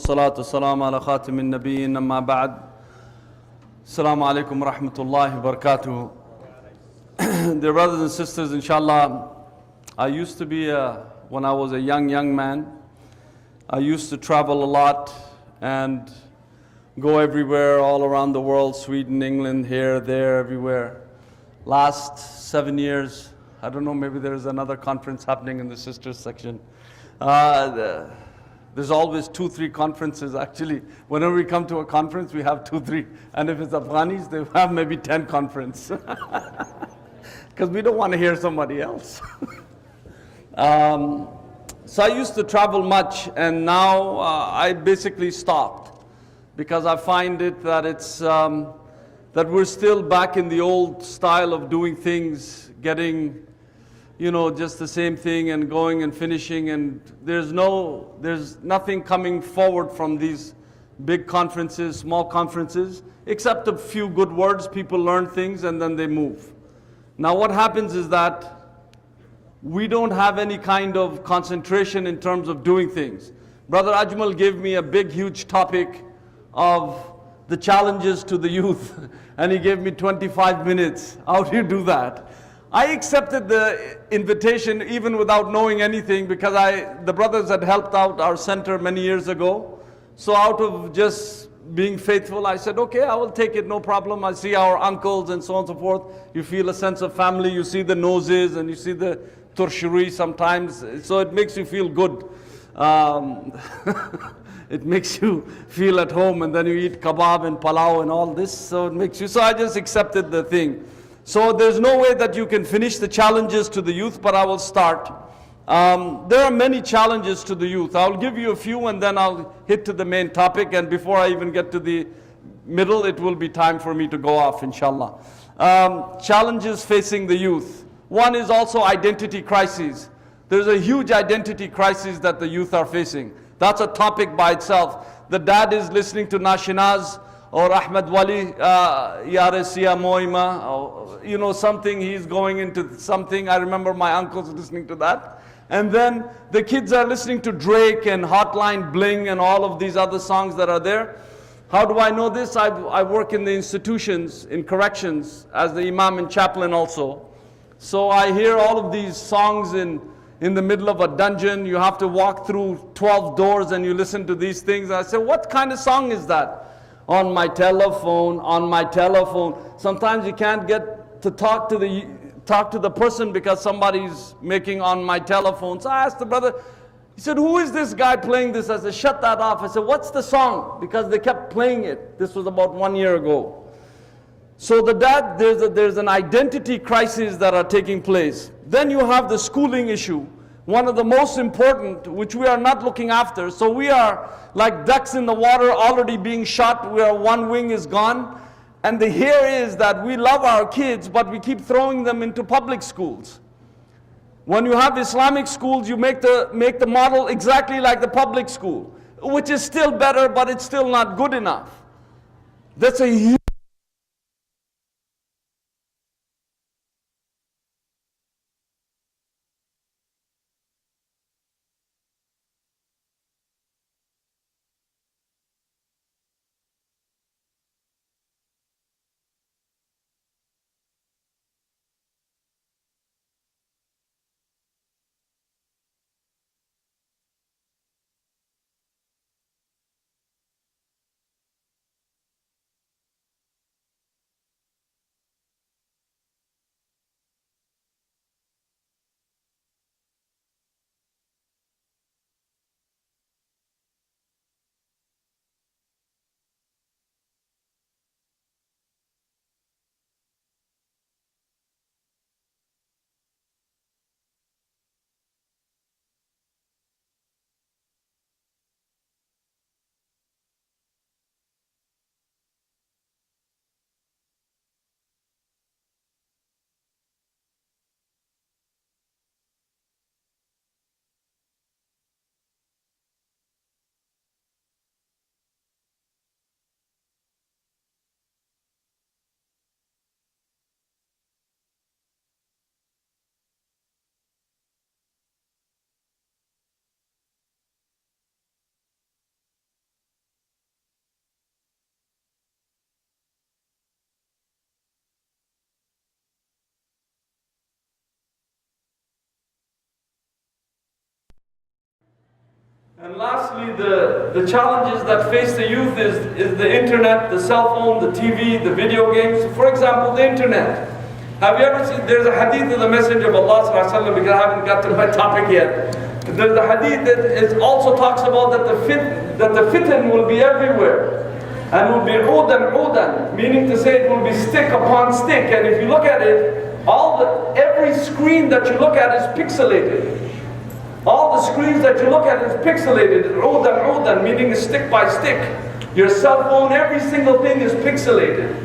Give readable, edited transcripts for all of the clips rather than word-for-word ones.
الصلاة والسلام على خاتم النبيين أما بعد السلام عليكم ورحمة الله وبركاته. Dear brothers and sisters, inshallah, I used to be, when I was a young man, I used to travel a lot and go everywhere all around the world, Sweden, England, here, there, everywhere. Last 7 years, I don't know, maybe there's another conference happening in the sisters section. There's always 2-3 conferences actually. Whenever we come to a conference, we have 2-3. And if it's Afghanis, they have maybe 10 conferences. Because we don't want to hear somebody else. So I used to travel much, and now I basically stopped. Because I find it that that we're still back in the old style of doing things, getting just the same thing and going and finishing, and there's nothing coming forward from these big conferences, small conferences, except a few good words. People learn things and then they move. Now what happens is that we don't have any kind of concentration in terms of doing things. Brother Ajmal gave me a big, huge topic of the challenges to the youth, and he gave me 25 minutes. How do you do that? I accepted the invitation even without knowing anything, because the brothers had helped out our center many years ago. So out of just being faithful, I said, okay, I will take it, no problem. I see our uncles and so on and so forth. You feel a sense of family, you see the noses and you see the tertiary sometimes. So it makes you feel good. It makes you feel at home, and then you eat kebab and palau and all this. So it makes you, so I just accepted the thing. So there's no way that you can finish the challenges to the youth, but I will start. There are many challenges to the youth. I'll give you a few and then I'll hit to the main topic, and before I even get to the middle, it will be time for me to go off, inshallah. Challenges facing the youth. One is also identity crises. There's a huge identity crisis that the youth are facing. That's a topic by itself. The dad is listening to Nashinaz, or Ahmed Wali, Yaresiya Moima, or, something, he's going into something. I remember my uncles listening to that. And then the kids are listening to Drake and Hotline Bling and all of these other songs that are there. How do I know this? I work in the institutions, in corrections, as the imam and chaplain also. So I hear all of these songs in the middle of a dungeon. You have to walk through 12 doors and you listen to these things. I say, what kind of song is that? On my telephone, on my telephone. Sometimes you can't get to talk to the person because somebody's making on my telephone. So I asked the brother, he said, who is this guy playing this? I said, shut that off. I said, what's the song? Because they kept playing it. This was about 1 year ago. So there's an identity crisis that are taking place. Then you have the schooling issue. One of the most important, which we are not looking after. So we are like ducks in the water, already being shot, where one wing is gone. And the here is that we love our kids, but we keep throwing them into public schools. When you have Islamic schools, you make the model exactly like the public school, which is still better, but it's still not good enough. That's a huge And lastly, the challenges that face the youth is the internet, the cell phone, the TV, the video games. For example, the internet. Have you ever seen, there's a hadith of the Messenger of Allah sallallahu alaihi wasallam, because I haven't got to my topic yet. There's a hadith that it also talks about that the fitan will be everywhere. And will be udan, meaning to say it will be stick upon stick. And if you look at it, every screen that you look at is pixelated. All the screens that you look at is pixelated. Udan, meaning stick by stick. Your cell phone, every single thing is pixelated.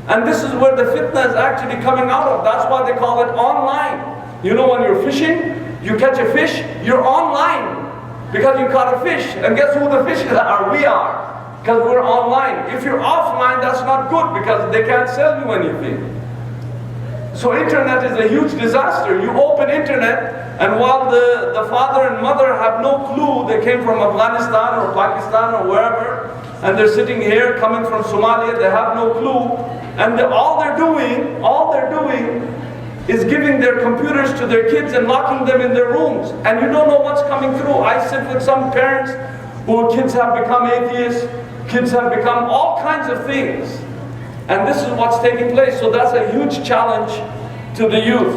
And this is where the fitna is actually coming out of. That's why they call it online. You know, when you're fishing, you catch a fish, you're online because you caught a fish. And guess who the fishes are? We are. Because we're online. If you're offline, that's not good because they can't sell you anything. So internet is a huge disaster. You open internet, and while the father and mother have no clue, they came from Afghanistan or Pakistan or wherever, and they're sitting here coming from Somalia, they have no clue. And all they're doing is giving their computers to their kids and locking them in their rooms. And you don't know what's coming through. I sit with some parents whose kids have become atheists, kids have become all kinds of things. And this is what's taking place. So that's a huge challenge to the youth.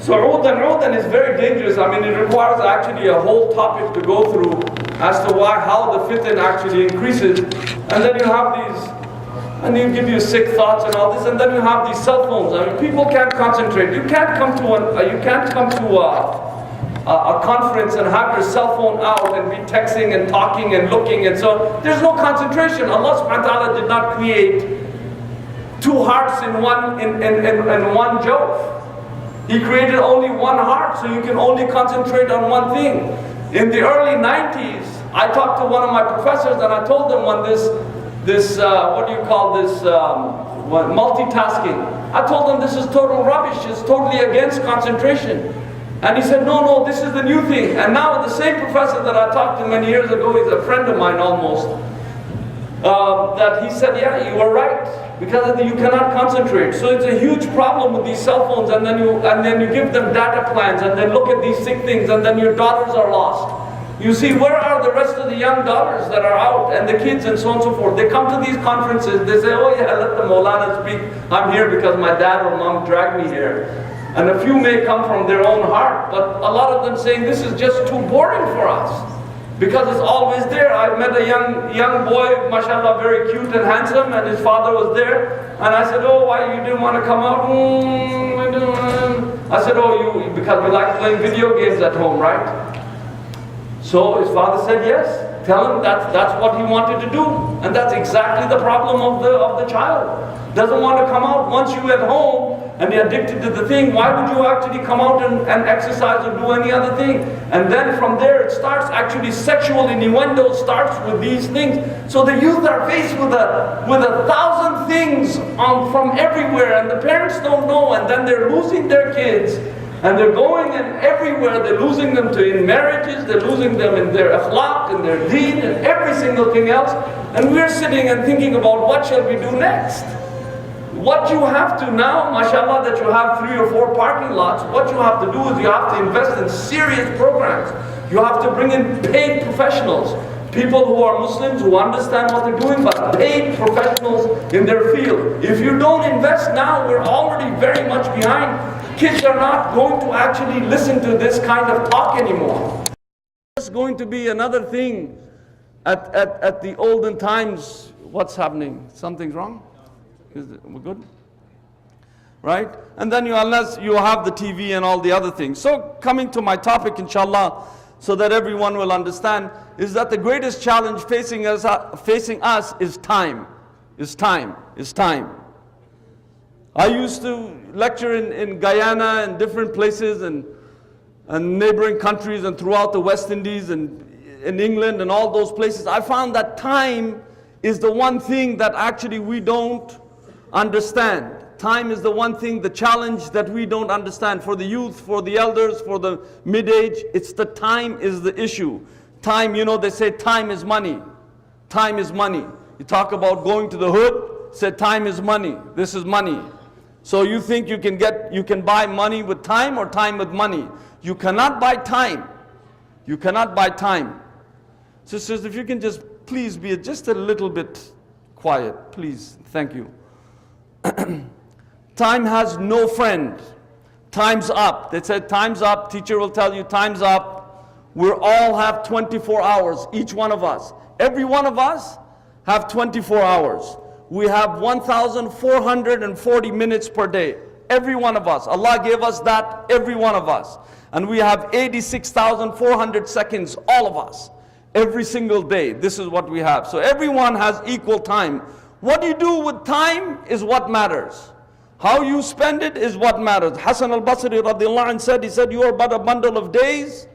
So Udan is very dangerous. I mean, it requires actually a whole topic to go through as to how the fitan actually increases. And then you have these, and you give you sick thoughts and all this, and then you have these cell phones. I mean, people can't concentrate. You can't come to a conference and have your cell phone out and be texting and talking and looking, and so there's no concentration. Allah subhanahu wa ta'ala did not create two hearts in one jawf. He created only one heart, so you can only concentrate on one thing. In the early 90s, I talked to one of my professors and I told them when multitasking. I told them this is total rubbish, it's totally against concentration. And he said, no, this is the new thing. And now the same professor that I talked to many years ago, he's a friend of mine almost, that he said, yeah, you were right, because you cannot concentrate. So it's a huge problem with these cell phones, and then you give them data plans, and then look at these sick things, and then your daughters are lost. You see, where are the rest of the young daughters that are out, and the kids and so on and so forth? They come to these conferences, they say, oh yeah, let the Maulana speak. I'm here because my dad or mom dragged me here. And a few may come from their own heart, but a lot of them saying this is just too boring for us, because it's always there. I met a young boy, mashallah, very cute and handsome, and his father was there, and I said, oh, why you didn't want to come out? I said, oh, because we like playing video games at home, right? So his father said, yes. Tell him that's what he wanted to do, and that's exactly the problem of the child. Doesn't want to come out. Once you're at home and you're addicted to the thing, why would you actually come out and exercise or do any other thing? And then from there it starts actually sexual innuendo starts with these things. So the youth are faced with a 1,000 things from everywhere, and the parents don't know, and then they're losing their kids. And they're going in everywhere, they're losing them in marriages, they're losing them in their akhlaq, and their deen, and every single thing else. And we're sitting and thinking about what shall we do next? What you have to now, mashallah, that you have 3 or 4 parking lots, what you have to do is you have to invest in serious programs. You have to bring in paid professionals. People who are Muslims, who understand what they're doing, but paid professionals in their field. If you don't invest now, we're already very much behind. Kids are not going to actually listen to this kind of talk anymore. It's going to be another thing at the olden times. What's happening? Something's wrong? We're good? Right? And then unless you have the TV and all the other things. So coming to my topic, inshallah, so that everyone will understand, is that the greatest challenge facing us is time. I used to lecture in Guyana and different places and neighboring countries and throughout the West Indies and in England and all those places. I found that time is the one thing that actually we don't understand. Time is the one thing, the challenge that we don't understand. For the youth, for the elders, for the mid-age, it's the time is the issue. Time, you know, they say time is money. Time is money. You talk about going to the hood, say time is money. This is money. So you think you can buy money with time or time with money. You cannot buy time. You cannot buy time. Sisters, if you can just please be just a little bit quiet, please. Thank you. Time has no friend. Time's up. They said time's up. Teacher will tell you time's up. We all have 24 hours, each one of us. Every one of us have 24 hours. We have 1,440 minutes per day. Every one of us. Allah gave us that, every one of us. And we have 86,400 seconds, all of us. Every single day, this is what we have. So everyone has equal time. What you do with time is what matters. How you spend it is what matters. Hassan al-Basri radiallahu anh said, he said, you are but a bundle of days,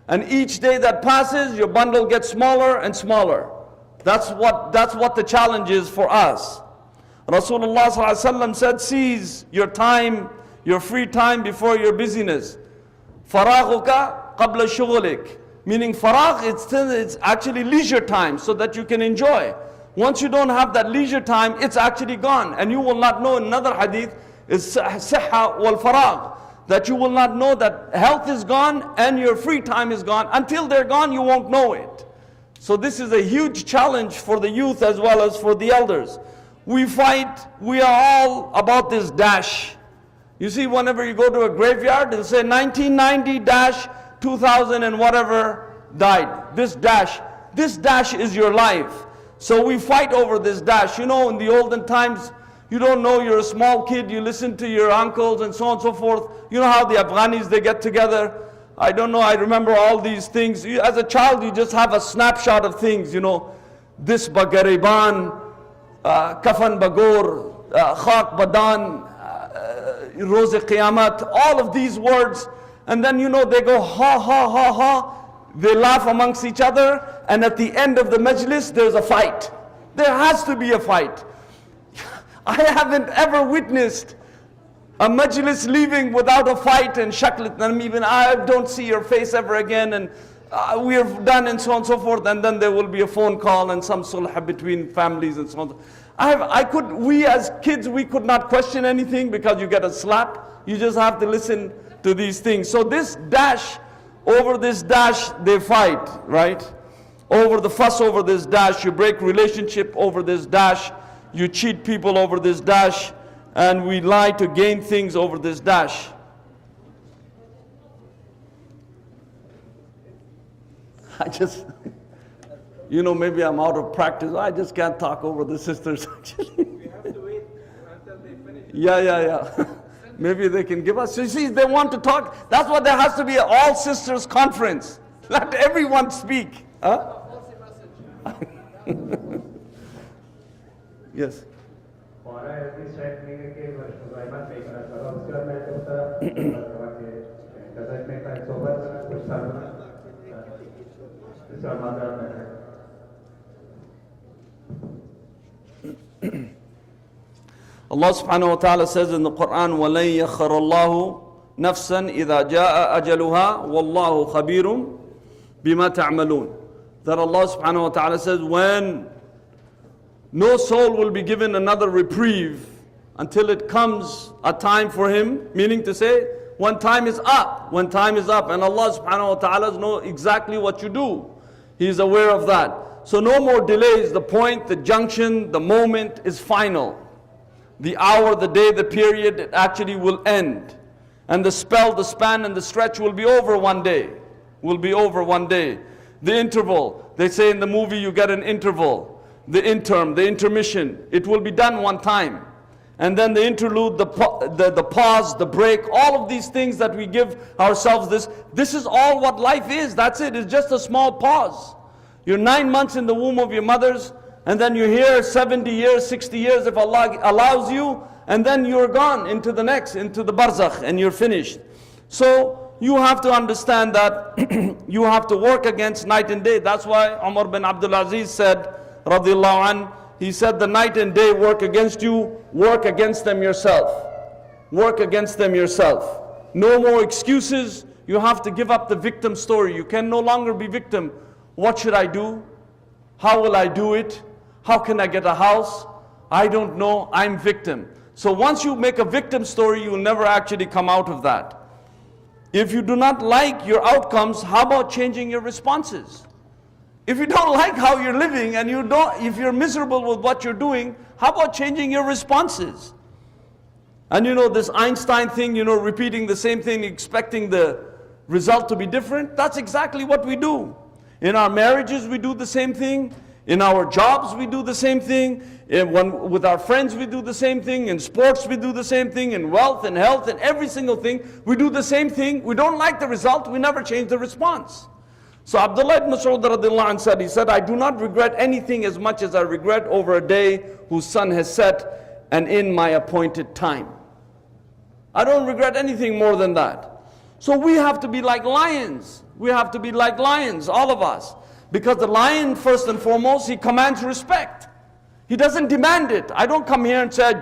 and each day that passes, your bundle gets smaller and smaller. That's what the challenge is for us. Rasulullah sallallahu alaihi wasallam said, seize your time, your free time before your busyness. Faraghuka qabla shughlik. Meaning faragh, it's actually leisure time so that you can enjoy. Once you don't have that leisure time, it's actually gone. And you will not know, another hadith is sihha wal faragh, that you will not know that health is gone and your free time is gone. Until they're gone, you won't know it. So this is a huge challenge for the youth as well as for the elders. We fight, we are all about this dash. You see, whenever you go to a graveyard, they'll say 1990-2000 and whatever died. This dash is your life. So we fight over this dash. You know, in the olden times, you don't know, you're a small kid, you listen to your uncles and so on and so forth. You know how the Afghanis, they get together. I don't know, I remember all these things. As a child, you just have a snapshot of things, you know. This bagariban, kafan bagor, khak badan, roze qiyamat, all of these words. And then, you know, they go ha ha ha ha. They laugh amongst each other, and at the end of the majlis, there's a fight. There has to be a fight. I haven't ever witnessed a majlis leaving without a fight and shaklit, and even I don't see your face ever again, and we're done, and so on and so forth, and then there will be a phone call and some sulh between families and so on. We as kids, we could not question anything because you get a slap. You just have to listen to these things. So this dash, over this dash, they fight, right? Over the fuss over this dash, you break relationship over this dash, you cheat people over this dash, and we lie to gain things over this dash. You know, maybe I'm out of practice. I just can't talk over the sisters, actually. We have to wait until they finish. Yeah. Maybe they can give us. So you see, they want to talk. That's why there has to be an all sisters conference. Let everyone speak. Huh? Yes. Allah subhanahu wa ta'ala says in the Quran, وَلَن يَخَّرَ اللَّهُ نَفْسًا إِذَا جَاءَ أَجَلُهَا وَاللَّهُ خَبِيرٌ بِمَا تَعْمَلُونَ. That Allah subhanahu wa ta'ala says, when no soul will be given another reprieve until it comes a time for him, meaning to say, when time is up, and Allah subhanahu wa ta'ala knows exactly what you do. He is aware of that. So no more delays. The point, the junction, the moment is final. The hour, the day, the period, it actually will end. And the spell, the span, and the stretch will be over one day. The interval, they say in the movie you get an interval. The interim, the intermission, it will be done one time. And then the interlude, the pause, the break, all of these things that we give ourselves, this is all what life is. That's it. It's just a small pause. You're 9 months in the womb of your mothers, and then you're here 70 years, 60 years if Allah allows you, and then you're gone into the next, into the barzakh, and you're finished. So you have to understand that you have to work against night and day. That's why Umar bin Abdul Aziz said, radiyallahu anh, he said, the night and day work against you, work against them yourself. Work against them yourself. No more excuses. You have to give up the victim story. You can no longer be victim. What should I do? How will I do it? How can I get a house? I don't know, I'm victim. So once you make a victim story, you will never actually come out of that. If you do not like your outcomes, how about changing your responses? If you don't like how you're living and if you're miserable with what you're doing, how about changing your responses? And this Einstein thing, repeating the same thing, expecting the result to be different, that's exactly what we do. In our marriages, we do the same thing. In our jobs, we do the same thing. With our friends, we do the same thing. In sports, we do the same thing. In wealth and health and every single thing, we do the same thing. We don't like the result, we never change the response. So Abdullah ibn Mas'ud radiallahu anh said, I do not regret anything as much as I regret over a day whose sun has set and in my appointed time. I don't regret anything more than that. So we have to be like lions. We have to be like lions, all of us. Because the lion, first and foremost, he commands respect. He doesn't demand it. I don't come here and say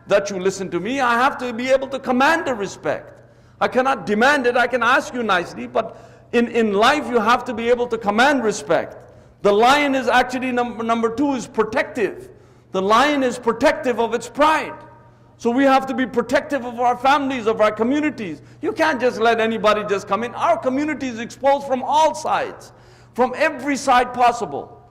that you listen to me. I have to be able to command the respect. I cannot demand it. I can ask you nicely, but in life you have to be able to command respect. The lion is actually, number two, is protective. The lion is protective of its pride. So we have to be protective of our families, of our communities. You can't just let anybody just come in. Our community is exposed from all sides, from every side possible.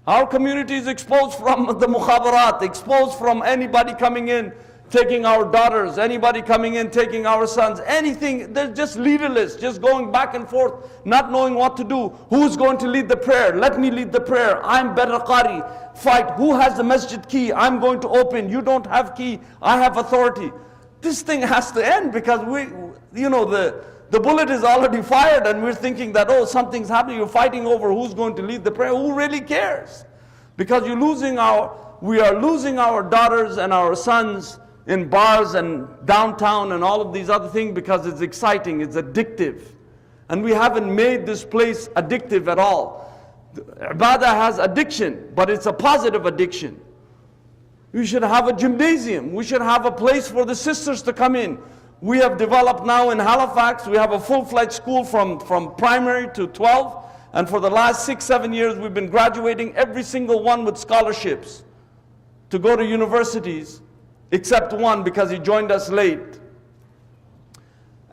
Our community is exposed from the mukhabarat, exposed from anybody coming in, taking our daughters, anybody coming in, taking our sons, anything. They're just leaderless, just going back and forth, not knowing what to do. Who's going to lead the prayer? Let me lead the prayer. I'm better qari. Fight. Who has the masjid key? I'm going to open. You don't have key. I have authority. This thing has to end because the bullet is already fired and we're thinking that, oh, something's happening. You're fighting over who's going to lead the prayer. Who really cares? Because we are losing our daughters and our sons in bars and downtown and all of these other things because it's exciting, it's addictive. And we haven't made this place addictive at all. Ibadah has addiction, but it's a positive addiction. We should have a gymnasium. We should have a place for the sisters to come in. We have developed now in Halifax, we have a full-fledged school from primary to 12. And for the last 6-7 years, we've been graduating every single one with scholarships to go to universities, except one because he joined us late.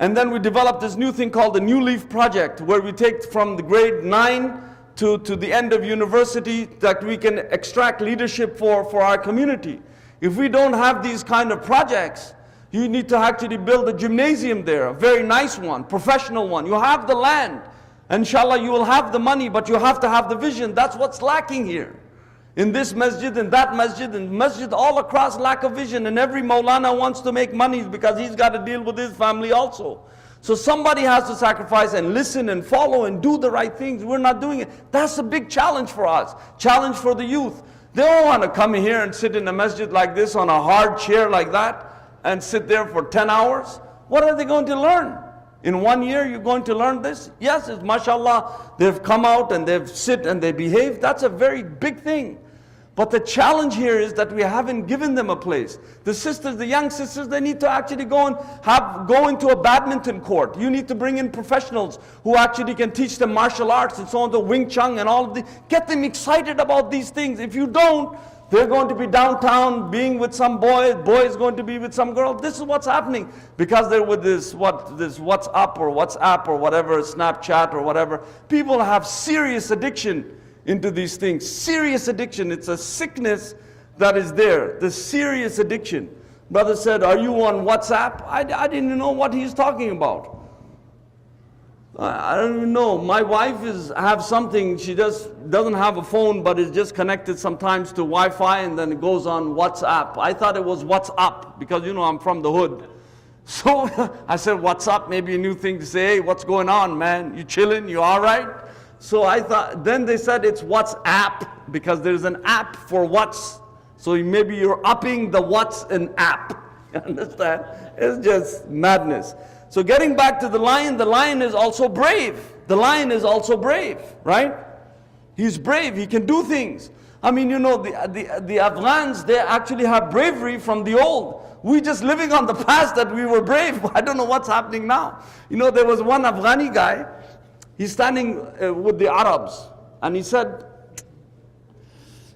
And then we developed this new thing called the New Leaf Project, where we take from the grade 9 to the end of university that we can extract leadership for our community. If we don't have these kind of projects, you need to actually build a gymnasium there, a very nice one, professional one. You have the land. Inshallah, you will have the money, but you have to have the vision. That's what's lacking here. In this masjid, in that masjid, and masjid all across, lack of vision. And every Maulana wants to make money because he's got to deal with his family also. So somebody has to sacrifice and listen and follow and do the right things. We're not doing it. That's a big challenge for us. Challenge for the youth. They don't want to come here and sit in a masjid like this on a hard chair like that and sit there for 10 hours. What are they going to learn? In 1 year you're going to learn this? Yes, it's mashallah, they've come out and they've sit and they behave. That's a very big thing. But the challenge here is that we haven't given them a place. The sisters, the young sisters, they need to actually go into a badminton court. You need to bring in professionals who actually can teach them martial arts and so on, the Wing Chun and all of the, get them excited about these things. If you don't, they're going to be downtown being with some boy is going to be with some girl. This is what's happening because they're with this WhatsApp or whatever, Snapchat or whatever. People have serious addiction into these things. Serious addiction. It's a sickness that is there. The serious addiction. Brother said, are you on WhatsApp? I didn't know what he's talking about. I don't even know. My wife have something, she doesn't have a phone, but is just connected sometimes to Wi-Fi and then it goes on WhatsApp. I thought it was WhatsApp because I'm from the hood. So I said, what's up? Maybe a new thing to say. Hey, what's going on, man? You chilling? You all right? So I thought, then they said it's WhatsApp because there's an app for what's. So maybe you're upping the what's an app. You understand? It's just madness. So getting back to the lion is also brave. The lion is also brave, right? He's brave, he can do things. I mean, the Afghans, they actually have bravery from the old. We just living on the past that we were brave. I don't know what's happening now. There was one Afghani guy, he's standing with the Arabs, and he said,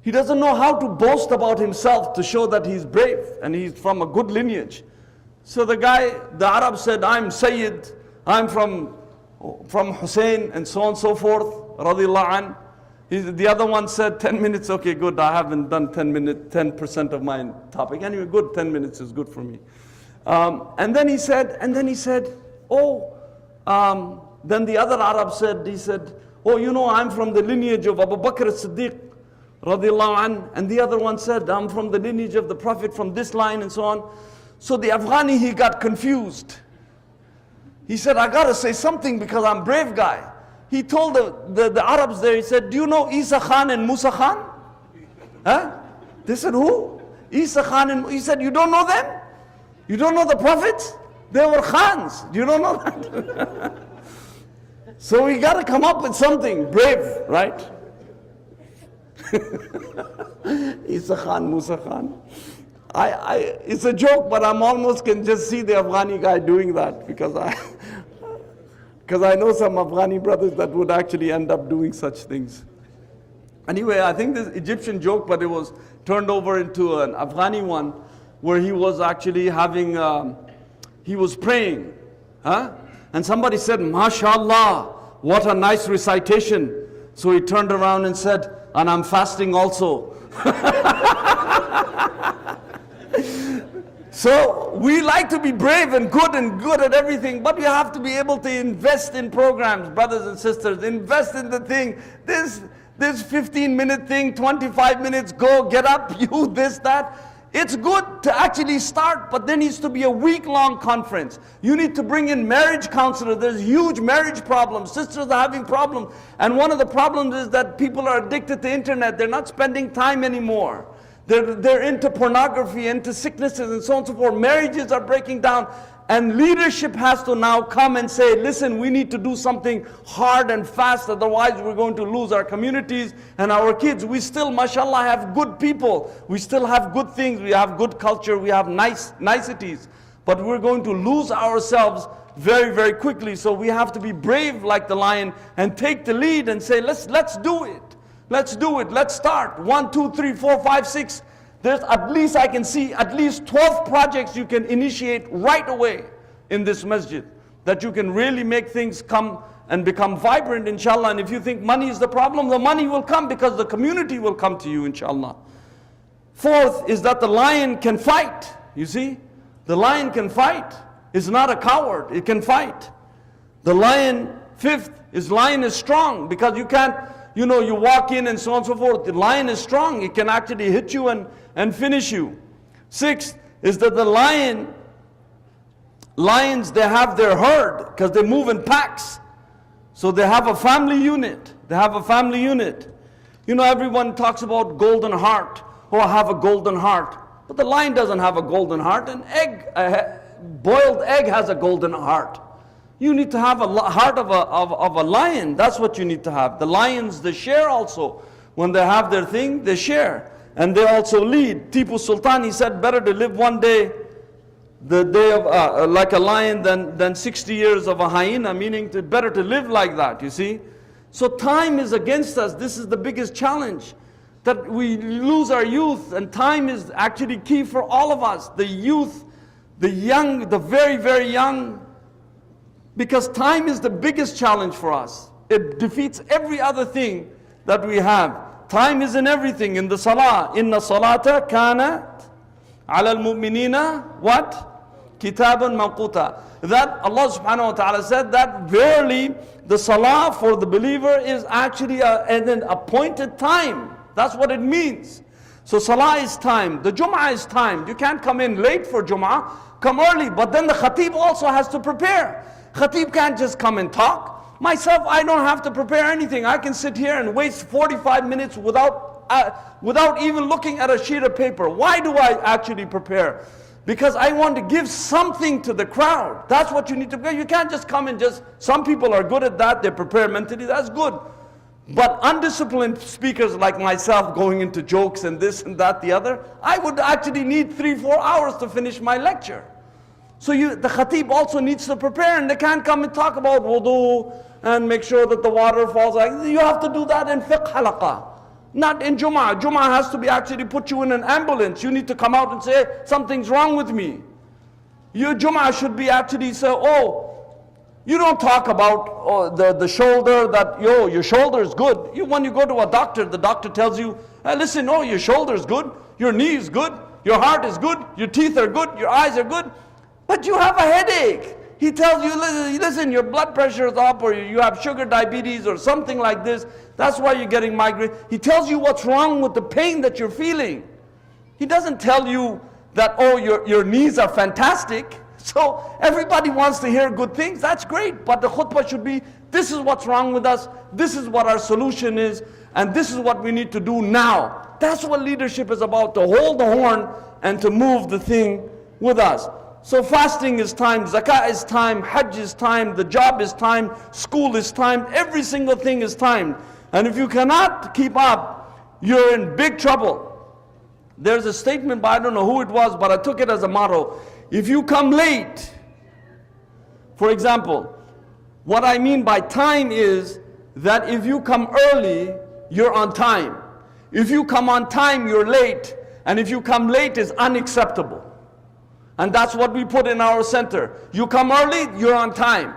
he doesn't know how to boast about himself to show that he's brave, and he's from a good lineage. So the Arab said, I'm Sayyid, I'm from Hussein and so on and so forth, radiallahu an. The other one said 10 minutes, okay, good, I haven't done 10% of my topic. Anyway, good, 10 minutes is good for me. And then he said, then the other Arab said, oh, you know, I'm from the lineage of Abu Bakr as-Siddiq, radiallahu an. And the other one said, I'm from the lineage of the Prophet from this line and so on. So the Afghani, he got confused. He said, I gotta say something because I'm a brave guy. He told the Arabs there, he said, do you know Isa Khan and Musa Khan? Huh? They said, who? Isa Khan and he said, you don't know them? You don't know the prophets? They were Khans. You don't know that? So we got to come up with something brave, right? Isa Khan, Musa Khan. It's a joke, but I'm almost can just see the Afghani guy doing that because I know some Afghani brothers that would actually end up doing such things. Anyway, I think this Egyptian joke, but it was turned over into an Afghani one where he was actually having, he was praying. Huh? And somebody said, MashaAllah, what a nice recitation. So he turned around and said, and I'm fasting also. So we like to be brave and good at everything, but you have to be able to invest in programs, brothers and sisters. Invest in the thing. This 15-minute thing, 25 minutes, go, get up, you, this, that. It's good to actually start, but there needs to be a week-long conference. You need to bring in marriage counselors. There's huge marriage problems. Sisters are having problems. And one of the problems is that people are addicted to internet. They're not spending time anymore. They're into pornography, into sicknesses and so on and so forth. Marriages are breaking down. And leadership has to now come and say, listen, we need to do something hard and fast, otherwise we're going to lose our communities and our kids. We still, mashallah, have good people. We still have good things. We have good culture. We have niceties. But we're going to lose ourselves very, very quickly. So we have to be brave like the lion and take the lead and say, let's do it. Let's do it. Let's start. 1, 2, 3, 4, 5, 6. There's at least, I can see at least 12 projects you can initiate right away in this masjid, that you can really make things come and become vibrant, inshallah. And if you think money is the problem, the money will come because the community will come to you, inshallah. Fourth is that the lion can fight. You see, the lion can fight. It's not a coward. It can fight. The lion, fifth, is lion is strong because you can't, you know, you walk in and so on and so forth. The lion is strong. It can actually hit you and finish you. Sixth is that the lions, they have their herd because they move in packs. So they have a family unit. They have a family unit. You know, everyone talks about golden heart. Oh, I have a golden heart. But the lion doesn't have a golden heart. An egg, a boiled egg has a golden heart. You need to have a heart of a lion. That's what you need to have. The lions, they share also. When they have their thing, they share. And they also lead. Tipu Sultan, he said, better to live one day, the day of like a lion than 60 years of a hyena, meaning better to live like that, you see. So time is against us. This is the biggest challenge, that we lose our youth, and time is actually key for all of us. The youth, the young, the very, very young, because time is the biggest challenge for us. It defeats every other thing that we have. Time is in everything, in the salah. Inna salata kanat ala al-mu'minina, what? Kitaban mawquta. That Allah subhanahu wa ta'ala said that verily the salah for the believer is actually an appointed time. That's what it means. So salah is time. The Jum'ah is timed. You can't come in late for Jum'ah. Come early. But then the khatib also has to prepare. Khatib can't just come and talk. Myself, I don't have to prepare anything. I can sit here and waste 45 minutes without even looking at a sheet of paper. Why do I actually prepare? Because I want to give something to the crowd. That's what you need to prepare. You can't just come and just, some people are good at that, they prepare mentally, that's good. But undisciplined speakers like myself going into jokes and this and that, the other, I would actually need 3-4 hours to finish my lecture. So the khatib also needs to prepare, and they can't come and talk about wudu and make sure that the water falls. You have to do that in fiqh halaqah, not in Jum'ah. Jum'ah has to be actually put you in an ambulance. You need to come out and say, something's wrong with me. Your Jum'ah should be actually say, oh, You don't talk about the shoulder, that, your shoulder is good. When you go to a doctor, the doctor tells you, hey, listen, your shoulder is good, your knee is good, your heart is good, your teeth are good, your eyes are good, but you have a headache. He tells you, listen, your blood pressure is up, or you have sugar diabetes or something like this. That's why you're getting migraine. He tells you what's wrong with the pain that you're feeling. He doesn't tell you that, your knees are fantastic. So everybody wants to hear good things. That's great. But the khutbah should be, this is what's wrong with us. This is what our solution is. And this is what we need to do now. That's what leadership is about, to hold the horn and to move the thing with us. So fasting is time, zakah is time, hajj is time, the job is time, school is time, every single thing is time. And if you cannot keep up, you're in big trouble. There's a statement by, I don't know who it was, but I took it as a motto. If you come late, for example, what I mean by time is that if you come early, you're on time. If you come on time, you're late. And if you come late, it's unacceptable. And that's what we put in our center. You come early, you're on time.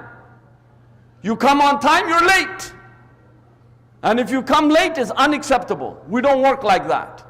You come on time, you're late. And if you come late, it's unacceptable. We don't work like that.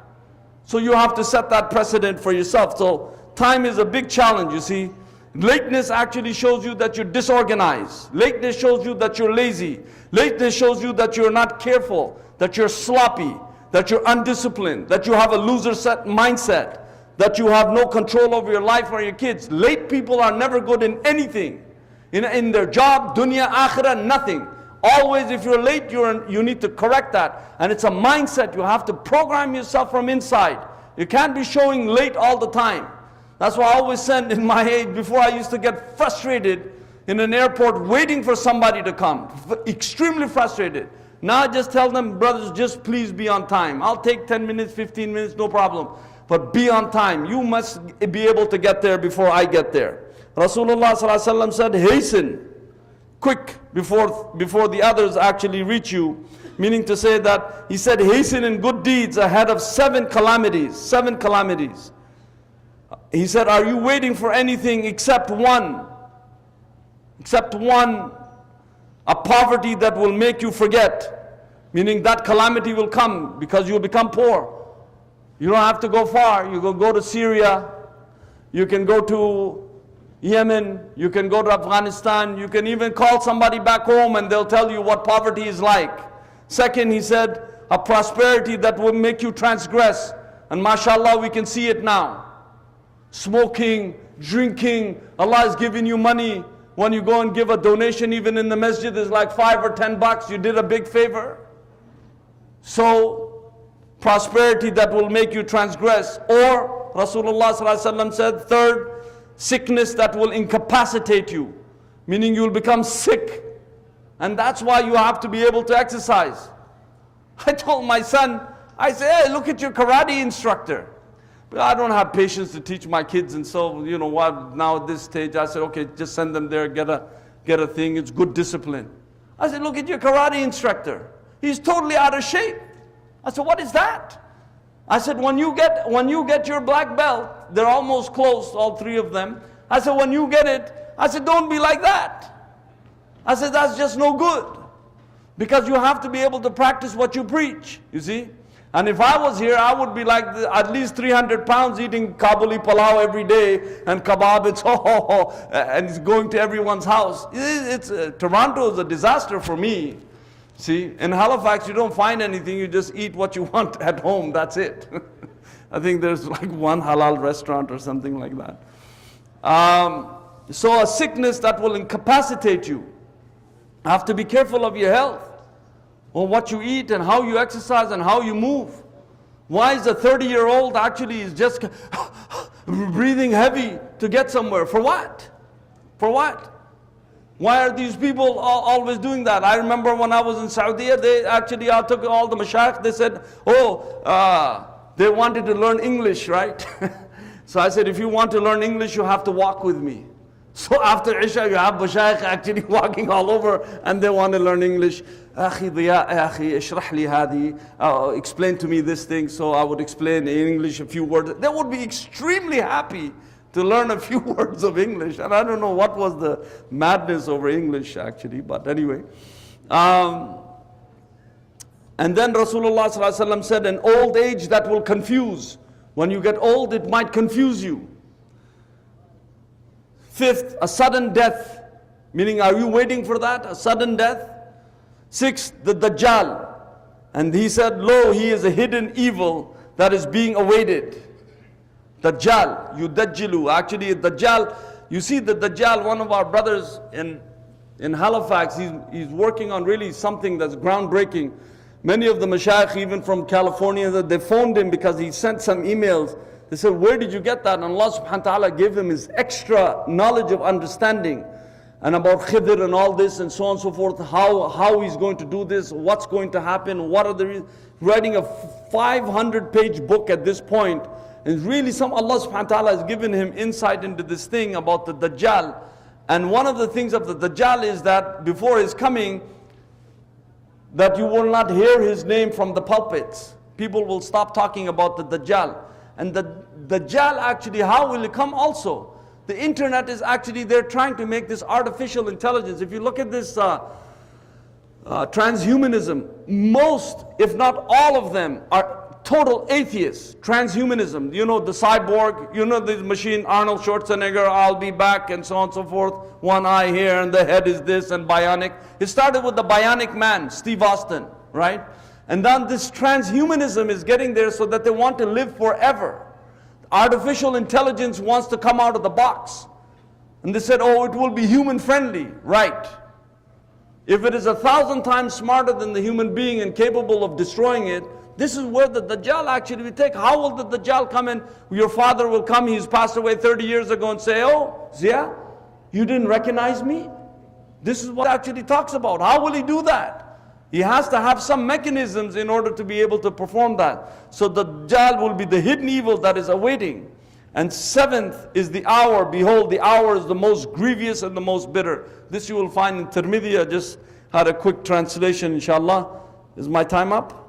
So you have to set that precedent for yourself. So time is a big challenge, you see. Lateness actually shows you that you're disorganized. Lateness shows you that you're lazy. Lateness shows you that you're not careful, that you're sloppy, that you're undisciplined, that you have a loser set mindset, that you have no control over your life or your kids. Late people are never good in anything. In their job, dunya, akhirah, nothing. Always if you're late, you need to correct that. And it's a mindset. You have to program yourself from inside. You can't be showing late all the time. That's why I always said in my age, before I used to get frustrated in an airport waiting for somebody to come. Extremely frustrated. Now I just tell them, brothers, just please be on time. I'll take 10 minutes, 15 minutes, no problem. But be on time. You must be able to get there before I get there. Rasulullah ﷺ said, hasten, quick, before the others actually reach you. Meaning to say that, he said, hasten in good deeds ahead of 7 calamities. 7 calamities. He said, are you waiting for anything except one? Except one, a poverty that will make you forget. Meaning that calamity will come because you'll become poor. You don't have to go far. You can go to Syria. You can go to Yemen. You can go to Afghanistan. You can even call somebody back home and they'll tell you what poverty is like. Second, he said, a prosperity that will make you transgress. And mashallah, we can see it now. Smoking, drinking, Allah is giving you money. When you go and give a donation, even in the masjid, is like $5 or $10. You did a big favor. So, prosperity that will make you transgress. Or, Rasulullah ﷺ said, third, sickness that will incapacitate you. Meaning you will become sick. And that's why you have to be able to exercise. I told my son, I said, hey, look at your karate instructor. But I don't have patience to teach my kids, and so, you know what, now at this stage, I said, okay, just send them there, get a thing, it's good discipline. I said, look at your karate instructor. He's totally out of shape. I said, what is that? I said, when you get your black belt, they're almost close, all 3 of them. I said, when you get it, I said, don't be like that. I said, that's just no good. Because you have to be able to practice what you preach, you see. And if I was here, I would be like at least 300 pounds eating Kabuli palau every day and kebab, and it's going to everyone's house. Toronto is a disaster for me. See, in Halifax, you don't find anything, you just eat what you want at home, that's it. I think there's like one halal restaurant or something like that. So a sickness that will incapacitate you. You have to be careful of your health. Or what you eat and how you exercise and how you move. Why is a 30-year-old actually is just breathing heavy to get somewhere? For what? For what? Why are these people always doing that? I remember when I was in Saudi, I took all the mashayikh, they said, they wanted to learn English, right? So I said, if you want to learn English, you have to walk with me. So after Isha, you have mashayikh actually walking all over and they want to learn English. Akhi Diya, akhi, ishrah li hadi. Explain to me this thing, so I would explain in English a few words. They would be extremely happy to learn a few words of English. And I don't know what was the madness over English actually, but anyway. And then Rasulullah ﷺ said, an old age that will confuse. When you get old, it might confuse you. Fifth, a sudden death. Meaning, are you waiting for that? A sudden death? Sixth, the Dajjal. And he said, lo, he is a hidden evil that is being awaited. Dajjal, Yudajjilu. Actually, Dajjal, you see the Dajjal, one of our brothers in Halifax, he's working on really something that's groundbreaking. Many of the mashayikh, even from California, they phoned him because he sent some emails. They said, where did you get that? And Allah subhanahu wa ta'ala gave him his extra knowledge of understanding. And about Khidr and all this and so on and so forth, how he's going to do this, what's going to happen, what are the reasons. Writing a 500-page book at this point. And really Allah subhanahu wa ta'ala has given him insight into this thing about the Dajjal. And one of the things of the Dajjal is that before his coming, that you will not hear his name from the pulpits. People will stop talking about the Dajjal. And the Dajjal actually, how will it come also? The internet is actually, they're trying to make this artificial intelligence. If you look at this transhumanism, most, if not all of them, are total atheists. Transhumanism, you know, the cyborg, you know, this machine, Arnold Schwarzenegger, I'll be back, and so on and so forth. One eye here, and the head is this, and bionic. It started with the bionic man, Steve Austin, right? And then this transhumanism is getting there so that they want to live forever. Artificial intelligence wants to come out of the box. And they said, oh, it will be human friendly. Right. If it is 1,000 times smarter than the human being and capable of destroying it, this is where the Dajjal actually will take. How will the Dajjal come in? Your father will come, he's passed away 30 years ago, and say, oh, Zia, you didn't recognize me? This is what it actually talks about. How will he do that? He has to have some mechanisms in order to be able to perform that. So the Dajjal will be the hidden evil that is awaiting. And seventh is the hour. Behold, the hour is the most grievous and the most bitter. This you will find in Tirmidhi. I just had a quick translation, inshallah. Is my time up?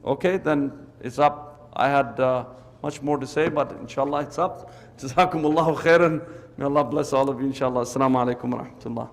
Okay, then it's up. I had much more to say, but inshallah it's up. Jazakumullahu khairan. May Allah bless all of you, inshallah. Assalamu alaikum wa rahmatullah.